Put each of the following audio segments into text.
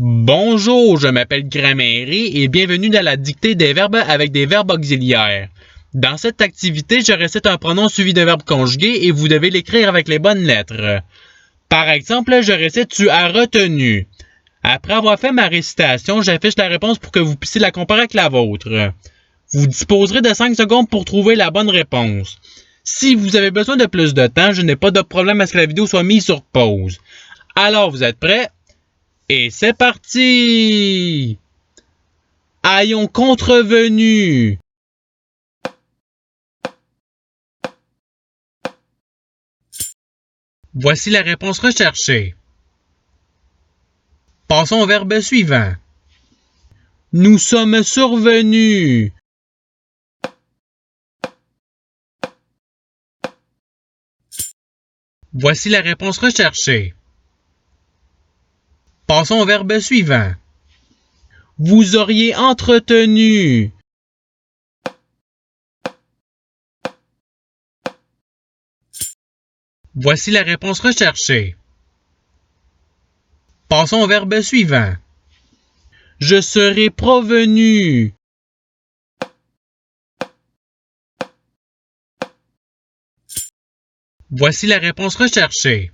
Bonjour, je m'appelle Gramairie et bienvenue dans la dictée des verbes avec des verbes auxiliaires. Dans cette activité, je récite un pronom suivi de verbes conjugués et vous devez l'écrire avec les bonnes lettres. Par exemple, je récite tu as retenu. Après avoir fait ma récitation, j'affiche la réponse pour que vous puissiez la comparer avec la vôtre. Vous disposerez de 5 secondes pour trouver la bonne réponse. Si vous avez besoin de plus de temps, je n'ai pas de problème à ce que la vidéo soit mise sur pause. Alors, vous êtes prêts? Et c'est parti! Ayons contrevenu. Voici la réponse recherchée. Passons au verbe suivant. Nous sommes survenus. Voici la réponse recherchée. Passons au verbe suivant. Vous auriez entretenu. Voici la réponse recherchée. Passons au verbe suivant. Je serai provenu. Voici la réponse recherchée.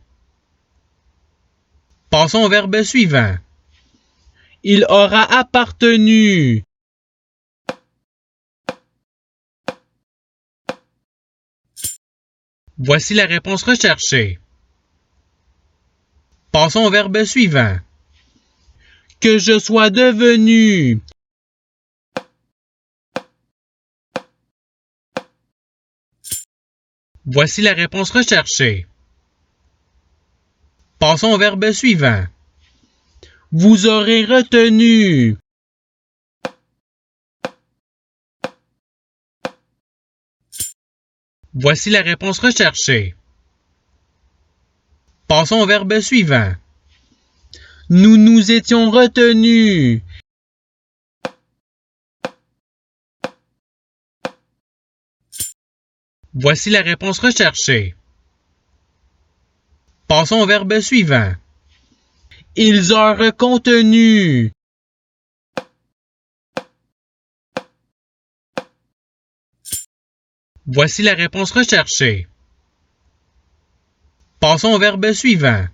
Passons au verbe suivant. Il aura appartenu. Voici la réponse recherchée. Passons au verbe suivant. Que je sois devenu. Voici la réponse recherchée. Passons au verbe suivant. Vous aurez retenu. Voici la réponse recherchée. Passons au verbe suivant. Nous nous étions retenus. Voici la réponse recherchée. Passons au verbe suivant. Ils aurent contenu. Voici la réponse recherchée. Passons au verbe suivant.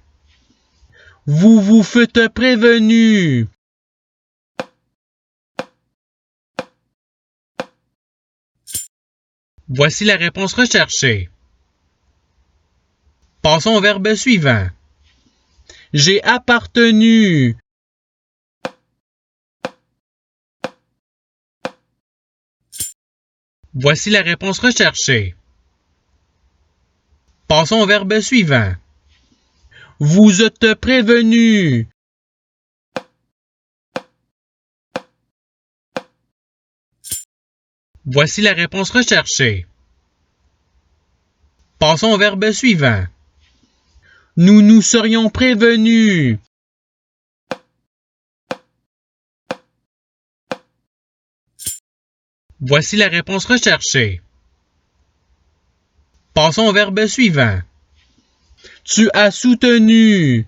Vous vous fûtes prévenu. Voici la réponse recherchée. Passons au verbe suivant. J'ai appartenu. Voici la réponse recherchée. Passons au verbe suivant. Vous êtes prévenu. Voici la réponse recherchée. Passons au verbe suivant. Nous nous serions prévenus. Voici la réponse recherchée. Passons au verbe suivant. Tu as soutenu.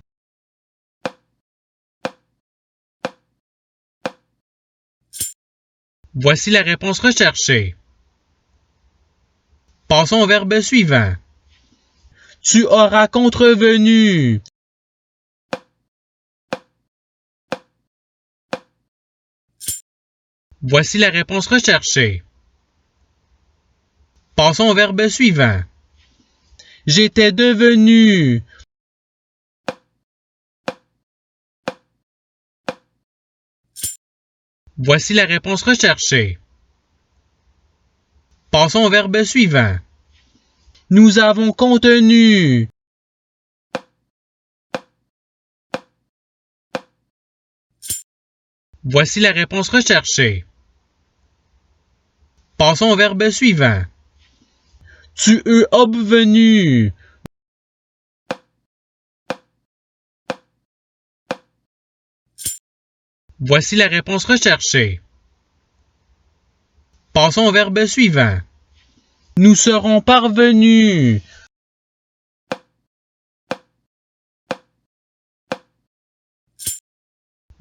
Voici la réponse recherchée. Passons au verbe suivant. Tu auras contrevenu. Voici la réponse recherchée. Passons au verbe suivant. J'étais devenu. Voici la réponse recherchée. Passons au verbe suivant. Nous avons contenu. Voici la réponse recherchée. Passons au verbe suivant. Tu es obvenu. Voici la réponse recherchée. Passons au verbe suivant. Nous serons parvenus.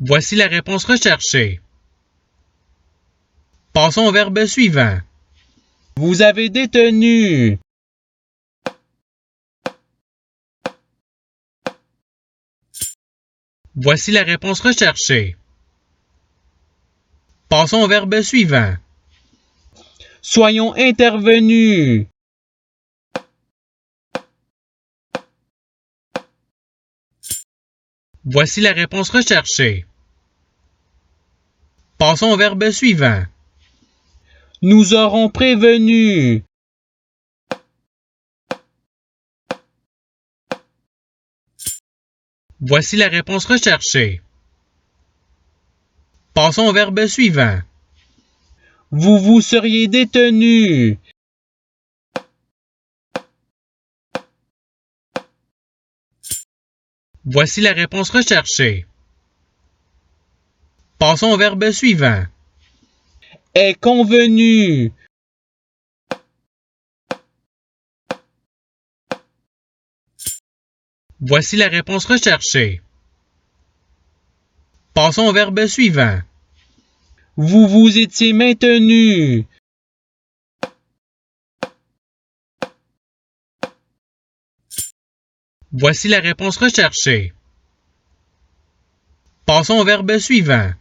Voici la réponse recherchée. Passons au verbe suivant. Vous avez détenu. Voici la réponse recherchée. Passons au verbe suivant. Soyons intervenus. Voici la réponse recherchée. Passons au verbe suivant. Nous aurons prévenu. Voici la réponse recherchée. Passons au verbe suivant. Vous vous seriez détenu. Voici la réponse recherchée. Passons au verbe suivant. Est convenu. Voici la réponse recherchée. Passons au verbe suivant. Vous vous étiez maintenu. Voici la réponse recherchée. Passons au verbe suivant.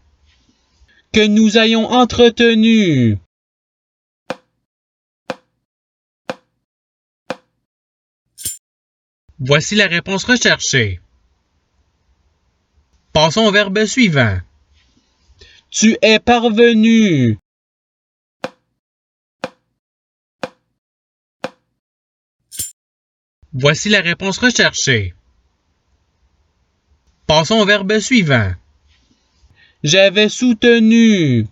Que nous ayons entretenu. Voici la réponse recherchée. Passons au verbe suivant. Tu es parvenu. Voici la réponse recherchée. Passons au verbe suivant. J'avais soutenu.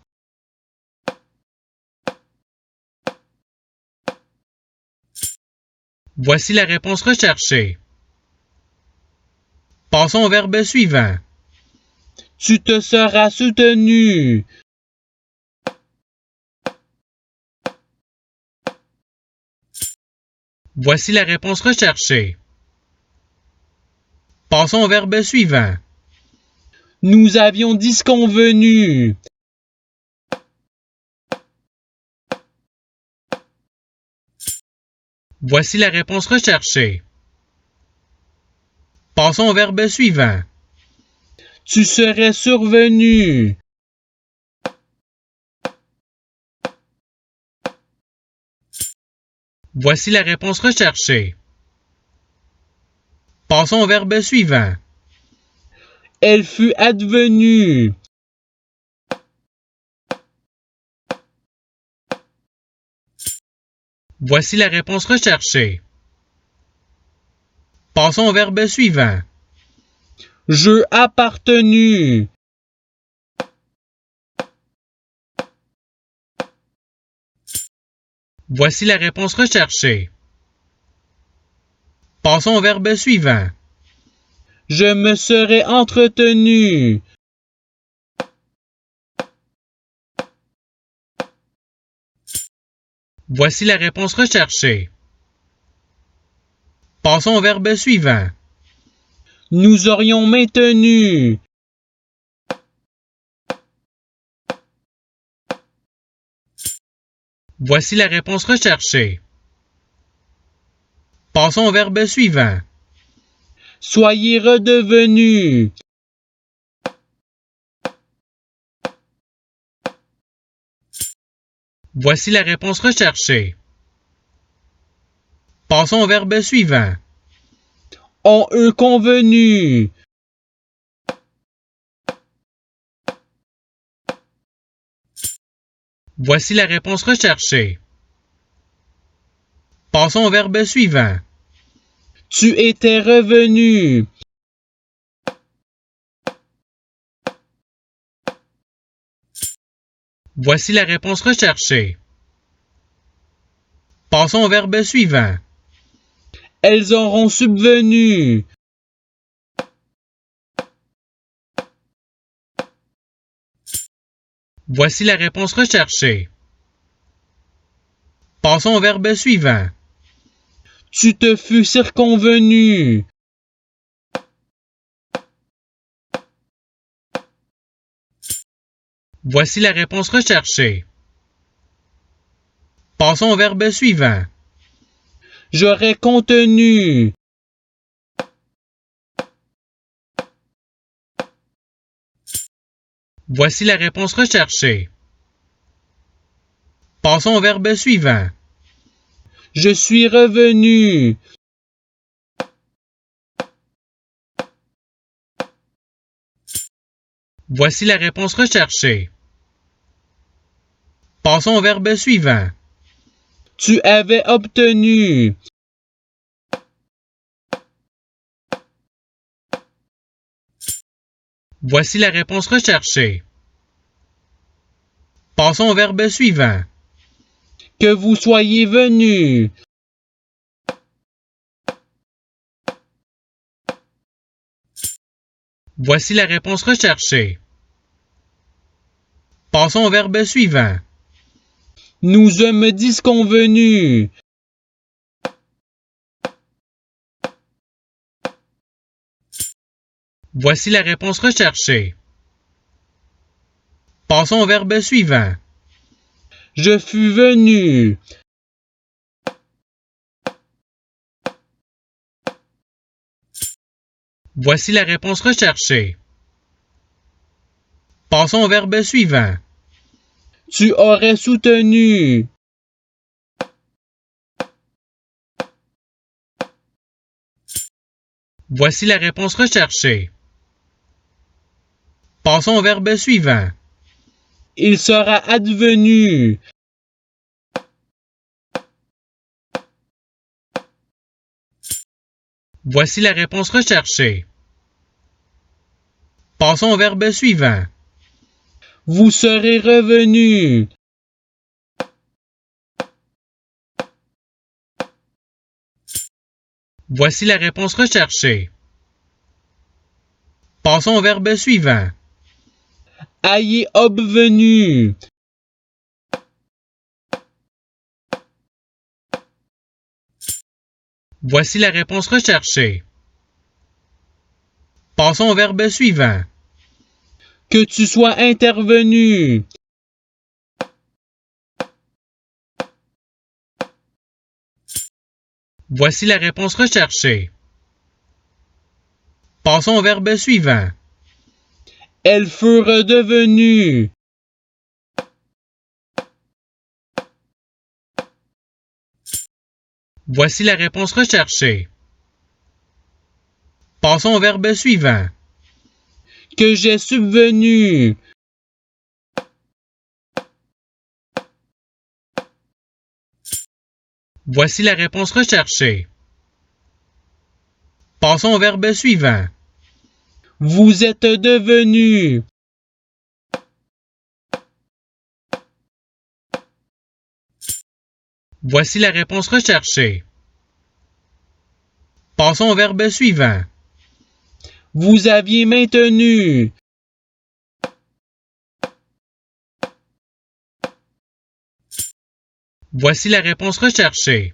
Voici la réponse recherchée. Passons au verbe suivant. Tu te seras soutenu. Voici la réponse recherchée. Passons au verbe suivant. Nous avions disconvenu. Voici la réponse recherchée. Passons au verbe suivant. Tu serais survenu. Voici la réponse recherchée. Passons au verbe suivant. Elle fut advenue. Voici la réponse recherchée. Passons au verbe suivant. Je appartenu. Voici la réponse recherchée. Passons au verbe suivant. Je me serais entretenu. Voici la réponse recherchée. Passons au verbe suivant. Nous aurions maintenu. Voici la réponse recherchée. Passons au verbe suivant. Soyez redevenus. Voici la réponse recherchée. Passons au verbe suivant. Ont eux convenu. Voici la réponse recherchée. Passons au verbe suivant. Tu étais revenu. Voici la réponse recherchée. Passons au verbe suivant. Elles auront subvenu. Voici la réponse recherchée. Passons au verbe suivant. Tu te fus circonvenu. Voici la réponse recherchée. Passons au verbe suivant. J'aurais contenu. Voici la réponse recherchée. Passons au verbe suivant. Je suis revenu. Voici la réponse recherchée. Passons au verbe suivant. Tu avais obtenu. Voici la réponse recherchée. Passons au verbe suivant. Que vous soyez venu. Voici la réponse recherchée. Passons au verbe suivant. Nous sommes disconvenus. Voici la réponse recherchée. Passons au verbe suivant. Je fus venu. Voici la réponse recherchée. Passons au verbe suivant. Tu aurais soutenu. Voici la réponse recherchée. Passons au verbe suivant. Il sera advenu. Voici la réponse recherchée. Passons au verbe suivant. Vous serez revenu. Voici la réponse recherchée. Passons au verbe suivant. Ayez obvenu. Voici la réponse recherchée. Passons au verbe suivant. Que tu sois intervenu. Voici la réponse recherchée. Passons au verbe suivant. Elles furent devenues. Voici la réponse recherchée. Passons au verbe suivant. Que j'ai subvenu. Voici la réponse recherchée. Passons au verbe suivant. Vous êtes devenu. Voici la réponse recherchée. Passons au verbe suivant. Vous aviez maintenu. Voici la réponse recherchée.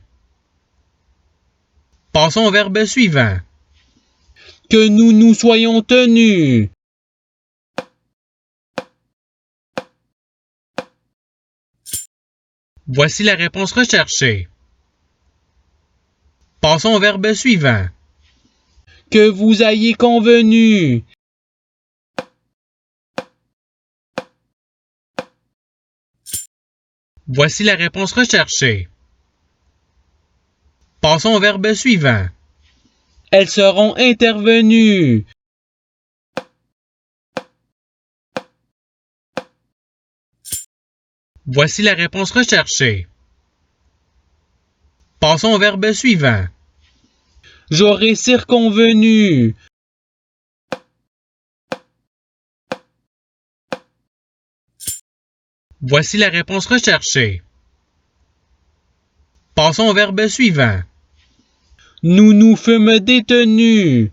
Passons au verbe suivant. Que nous nous soyons tenus. Voici la réponse recherchée. Passons au verbe suivant. Que vous ayez convenu. Voici la réponse recherchée. Passons au verbe suivant. Elles seront intervenues. Voici la réponse recherchée. Passons au verbe suivant. J'aurai circonvenu. Voici la réponse recherchée. Passons au verbe suivant. Nous nous fûmes détenus.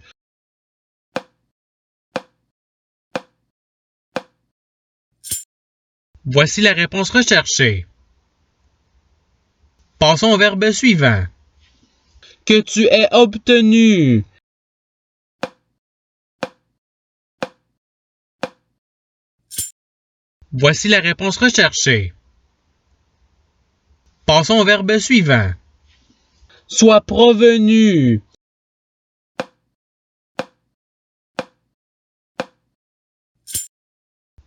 Voici la réponse recherchée. Passons au verbe suivant. Que tu aies obtenu. Voici la réponse recherchée. Passons au verbe suivant. Sois provenu.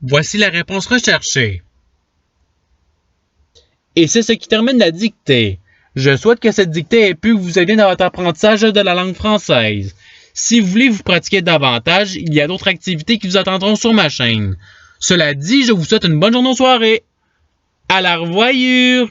Voici la réponse recherchée. Et c'est ce qui termine la dictée. Je souhaite que cette dictée ait pu vous aider dans votre apprentissage de la langue française. Si vous voulez vous pratiquer davantage, il y a d'autres activités qui vous attendront sur ma chaîne. Cela dit, je vous souhaite une bonne journée ou soirée. À la revoyure!